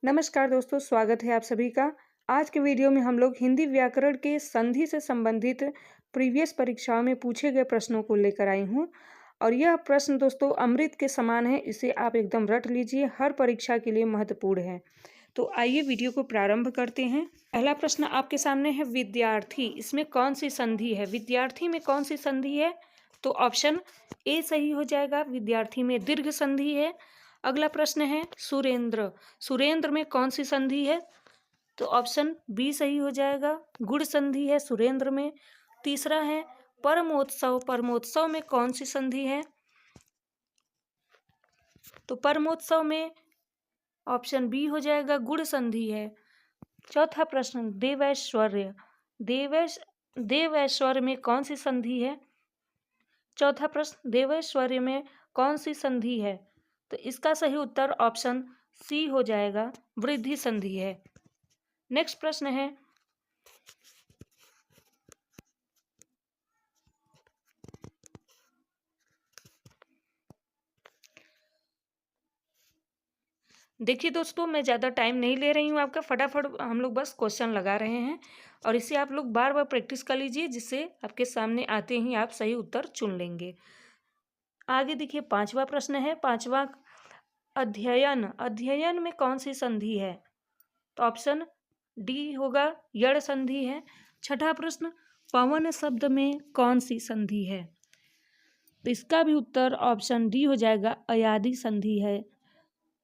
नमस्कार दोस्तों, स्वागत है आप सभी का। आज के वीडियो में हम लोग हिंदी व्याकरण के संधि से संबंधित प्रीवियस परीक्षाओं में पूछे गए प्रश्नों को लेकर आई हूँ। और यह प्रश्न दोस्तों अमृत के समान है, इसे आप एकदम रट लीजिए, हर परीक्षा के लिए महत्वपूर्ण है। तो आइए वीडियो को प्रारंभ करते हैं। पहला प्रश्न आपके सामने है, विद्यार्थी, इसमें कौन सी संधि है? विद्यार्थी में कौन सी संधि है? तो ऑप्शन ए सही हो जाएगा, विद्यार्थी में दीर्घ संधि है। अगला प्रश्न है, सुरेंद्र, सुरेंद्र में कौन सी संधि है? तो ऑप्शन बी सही हो जाएगा, गुण संधि है सुरेंद्र में। तीसरा है, परमोत्सव, परमोत्सव में कौन सी संधि है? तो परमोत्सव में ऑप्शन बी हो जाएगा, गुण संधि है। चौथा प्रश्न, देवैश्वर्य, देवैश्वर्य में कौन सी संधि है? चौथा प्रश्न, देवैश्वर्य में कौन सी संधि है? तो इसका सही उत्तर ऑप्शन सी हो जाएगा, वृद्धि संधि है। नेक्स्ट प्रश्न है, देखिए दोस्तों, मैं ज़्यादा टाइम नहीं ले रही हूँ आपका, फटाफट हम लोग बस क्वेश्चन लगा रहे हैं और इसे आप लोग बार बार प्रैक्टिस कर लीजिए, जिससे आपके सामने आते ही आप सही उत्तर चुन लेंगे। आगे देखिए, पांचवा प्रश्न है, पांचवा, अध्ययन, अध्ययन में कौन सी संधि है? तो ऑप्शन डी होगा, यड़ संधि है। छठा प्रश्न, पवन शब्द में कौन सी संधि है? तो इसका भी उत्तर ऑप्शन डी हो जाएगा, अयादि संधि है।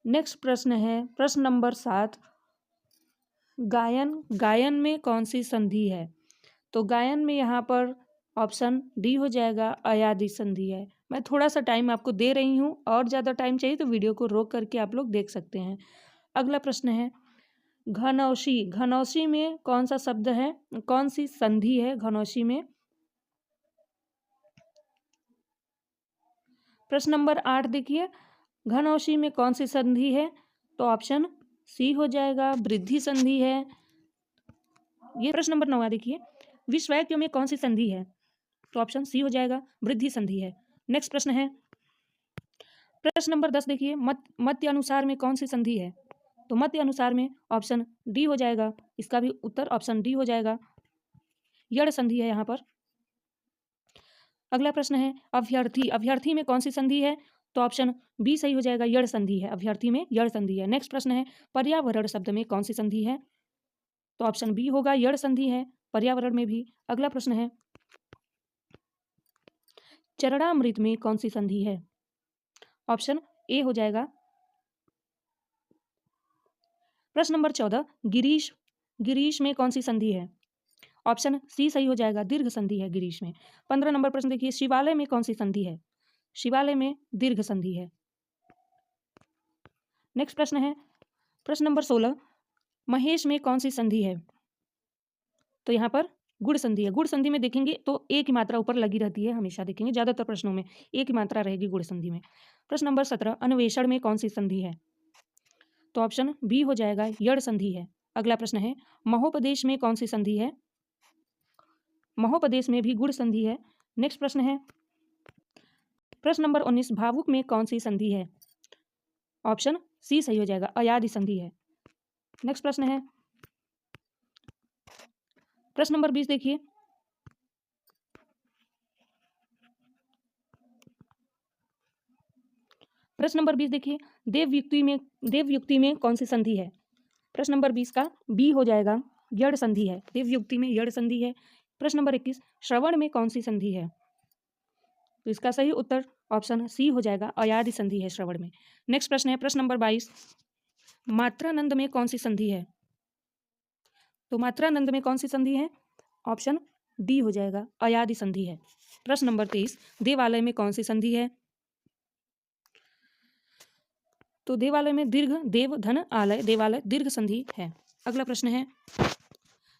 नेक्स्ट प्रश्न है, प्रश्न नंबर 7, गायन, गायन में कौन सी संधि है? तो गायन में यहाँ पर ऑप्शन डी हो जाएगा, अयादि संधि है। मैं थोड़ा सा टाइम आपको दे रही हूँ, और ज़्यादा टाइम चाहिए तो वीडियो को रोक करके आप लोग देख सकते हैं। अगला प्रश्न है, घनौशी, घनौशी में कौन सा शब्द है, कौन सी संधि है घनौशी में? प्रश्न नंबर 8 देखिए, घनौशी में कौन सी संधि है? तो ऑप्शन सी हो जाएगा, वृद्धि संधि है। ये प्रश्न नंबर 9 देखिए, विश्वैक्य में कौन सी संधि है? तो ऑप्शन सी हो जाएगा, वृद्धि संधि है। नेक्स्ट प्रश्न है, प्रश्न नंबर 10 देखिए, मध्य अनुसार में कौन सी संधि है? तो मध्य अनुसार में ऑप्शन डी हो जाएगा, इसका भी उत्तर ऑप्शन डी हो जाएगा, यड़ संधि है यहाँ पर। अगला प्रश्न है, अभ्यर्थी, अभ्यर्थी में कौन सी संधि है? तो ऑप्शन बी सही हो जाएगा, यड़ संधि है, अभ्यर्थी में यड़ संधि है। नेक्स्ट प्रश्न है, पर्यावरण शब्द में कौन सी संधि है? तो ऑप्शन बी होगा, यड़ संधि है, पर्यावरण में भी। अगला प्रश्न है, चरणामृत में कौन सी संधि है? ऑप्शन ए हो जाएगा। प्रश्न नंबर 14, गिरीश, गिरीश में कौन सी संधि है? ऑप्शन सी सही हो जाएगा, दीर्घ संधि है गिरीश में। 15 नंबर प्रश्न देखिए, शिवालय में कौन सी संधि है? शिवालय में दीर्घ संधि है। नेक्स्ट प्रश्न है, प्रश्न नंबर 16, महेश में कौन सी संधि है? तो यहाँ पर गुण संधि है। गुण संधि में देखेंगे तो एक ही मात्रा ऊपर लगी रहती है, हमेशा देखेंगे ज़्यादातर प्रश्नों में एक ही मात्रा रहेगी गुण संधि में। प्रश्न नंबर 17, अन्वेषण में कौन सी संधि है? तो ऑप्शन बी हो जाएगा, यड़ संधि है। अगला प्रश्न है, महोपदेश में कौन सी संधि है? महोपदेश में भी गुण संधि है। नेक्स्ट प्रश्न है, प्रश्न नंबर 19, भावुक में कौन सी संधि है? ऑप्शन सी सही हो जाएगा, अयादि संधि है। नेक्स्ट प्रश्न है, प्रश्न नंबर 20 देखिए, प्रश्न नंबर 20 देखिए, देवयुक्ति में कौन सी संधि है? प्रश्न नंबर 20 का बी हो जाएगा, यड़ संधि है, देवयुक्ति में यड़ संधि है। प्रश्न नंबर 21, श्रवण में कौन सी संधि है? तो इसका सही उत्तर ऑप्शन सी हो जाएगा, अयादि संधि है श्रवण में। नेक्स्ट प्रश्न है, प्रश्न नंबर 22, मात्रानंद में कौन सी संधि है? तो मात्रानंद में कौन सी संधि है? ऑप्शन डी हो जाएगा, अयादि संधि है। प्रश्न नंबर 23, देवालय में कौन सी संधि है? तो देवालय में दीर्घ, देव धन आलय, देवालय दीर्घ संधि है। अगला प्रश्न है,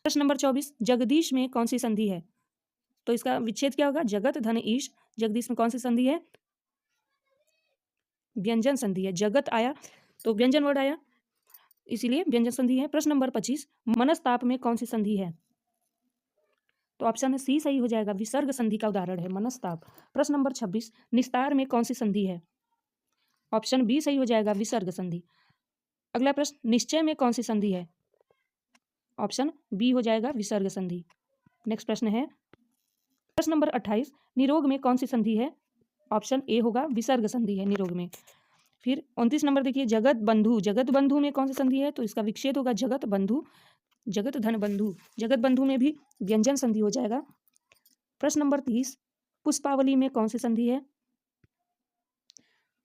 प्रश्न नंबर 24, जगदीश में कौन सी संधि है? तो इसका विच्छेद क्या होगा, जगत धन ईश, जगदीश में कौन सी संधि है? व्यंजन संधि है, जगत आया तो व्यंजन वर्ड आया, इसीलिए व्यंजन संधि है। प्रश्न नंबर 25, मनस्ताप में कौन सी संधि है? तो ऑप्शन सी सही हो जाएगा, विसर्ग संधि का उदाहरण है मनस्ताप। प्रश्न नंबर 26, निस्तार में कौन सी संधि है? ऑप्शन बी सही हो जाएगा, विसर्ग संधि। अगला प्रश्न, निश्चय में कौन सी संधि है? ऑप्शन बी हो जाएगा विसर्ग संधि। नेक्स्ट प्रश्न है प्रश्न नंबर 28, निरोग में कौन सी संधि है? ऑप्शन ए होगा विसर्ग संधि है निरोग में। फिर 29 नंबर देखिए, जगत बंधु, जगत बंधु में कौन सी संधि है? तो इसका विच्छेद होगा जगत बंधु, जगत धन बंधु, जगत बंधु में भी व्यंजन संधि हो जाएगा। प्रश्न नंबर 30, पुष्पावली में कौन सी संधि है?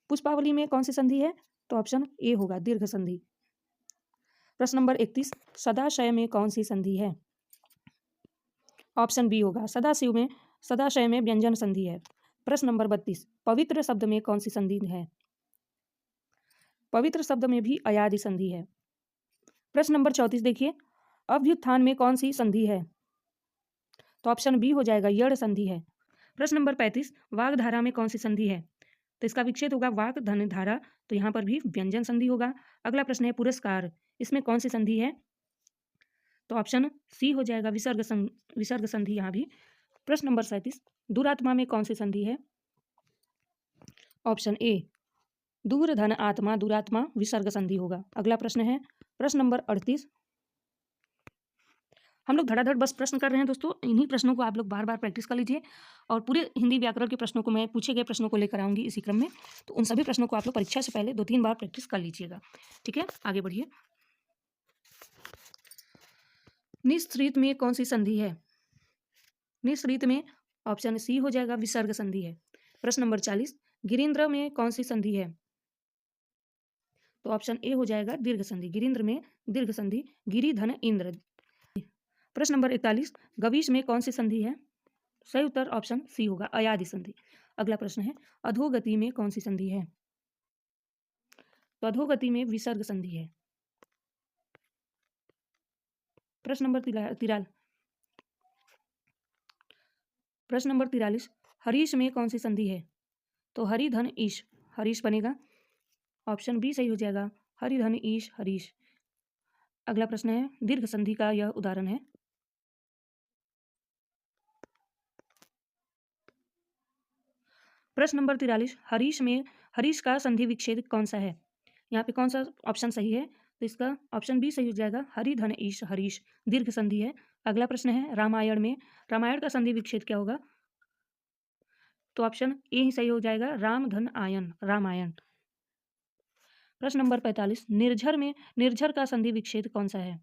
पुष्पावली में कौन सी संधि है? तो ऑप्शन ए होगा दीर्घ संधि। प्रश्न नंबर 31, सदाशय में कौन सी संधि है? ऑप्शन बी होगा सदाशिव में, सदाशय में व्यंजन संधि है। प्रश्न नंबर 32, पवित्र शब्द में कौन सी संधि है? पवित्र शब्द में भी अयादि संधि है। प्रश्न नंबर 34 देखिए, अभ्युत्थान में कौन सी संधि है? तो ऑप्शन बी हो जाएगा यड़ संधि है। प्रश्न नंबर 35, वाग्धारा में कौन सी संधि है? तो इसका विच्छेद होगा वाग धन धारा, तो यहाँ पर भी व्यंजन संधि होगा। अगला प्रश्न है पुरस्कार, इसमें कौन सी संधि है? तो ऑप्शन सी हो जाएगा विसर्ग संधि यहाँ भी। प्रश्न नंबर 37, दुरात्मा में कौन सी संधि है? ऑप्शन ए दूर धन आत्मा, दुरात्मा विसर्ग संधि होगा। अगला प्रश्न है प्रश्न नंबर 38, हम लोग धड़ाधड़ बस प्रश्न कर रहे हैं दोस्तों, इन्हीं प्रश्नों को आप लोग बार बार प्रैक्टिस कर लीजिए और पूरे हिंदी व्याकरण के प्रश्नों को मैं पूछे गए प्रश्नों को लेकर आऊँगी इसी क्रम में, तो उन सभी प्रश्नों को आप लोग परीक्षा से पहले 2-3 बार प्रैक्टिस कर लीजिएगा। ठीक है, आगे बढ़िए। निःसृत में कौन सी संधि है? निःसृत में ऑप्शन सी हो जाएगा विसर्ग संधि है। प्रश्न नंबर 40, गिरीन्द्र में कौन सी संधि है? तो ऑप्शन ए हो जाएगा दीर्घ संधि, गिरीन्द्र में दीर्घ संधि, गिरी धन इंद्र। प्रश्न नंबर 41, गवीश में कौन सी संधि है? सही उत्तर ऑप्शन सी होगा अयादि संधि। अगला प्रश्न है अधोगति में कौन सी संधि है? तो अधोगति में विसर्ग संधि है। प्रश्न नंबर 43, हरीश में कौन सी संधि है? तो हरि धन ईश, हरीश बनेगा, ऑप्शन बी सही हो जाएगा हरि धन ईश हरीश। अगला प्रश्न है दीर्घ संधि का यह उदाहरण है। प्रश्न नंबर 43, हरीश में हरीश का संधि विच्छेद कौन सा है? यहाँ पे कौन सा ऑप्शन सही है? तो इसका ऑप्शन बी सही हो जाएगा हरि धन ईश हरीश, दीर्घ संधि है। अगला प्रश्न है रामायण में, रामायण का संधि विच्छेद क्या होगा? तो ऑप्शन ए ही सही हो जाएगा राम धन आयन, रामायण। प्रश्न नंबर 45, निर्झर में निर्झर का संधि विच्छेद कौन सा है?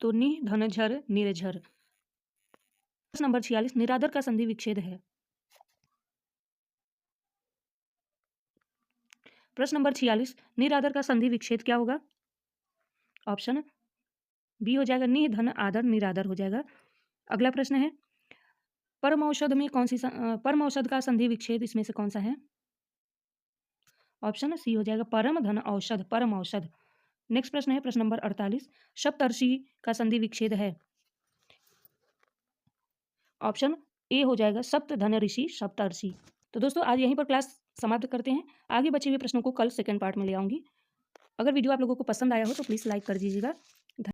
तो नि धन झर निर्झर। प्रश्न नंबर 46, निरादर का संधि विच्छेद है। प्रश्न नंबर 46, निरादर का संधि विच्छेद क्या होगा? ऑप्शन बी हो जाएगा नि धन आदर निरादर हो जाएगा। अगला प्रश्न है परम औषध में कौन सी परम औषध का संधि विच्छेद इसमें से कौन सा है? ऑप्शन सी हो जाएगा परम धन औषध, परम औषध। नेक्स्ट प्रश्न है प्रश्न नंबर 48, सप्तर्षि का संधि विच्छेद है। ऑप्शन ए हो जाएगा सप्त धन ऋषि सप्तर्षि। तो दोस्तों आज यहीं पर क्लास समाप्त करते हैं, आगे बचे हुए प्रश्नों को कल सेकंड पार्ट में ले आऊँगी। अगर वीडियो आप लोगों को पसंद आया हो तो प्लीज़ लाइक कर दीजिएगा।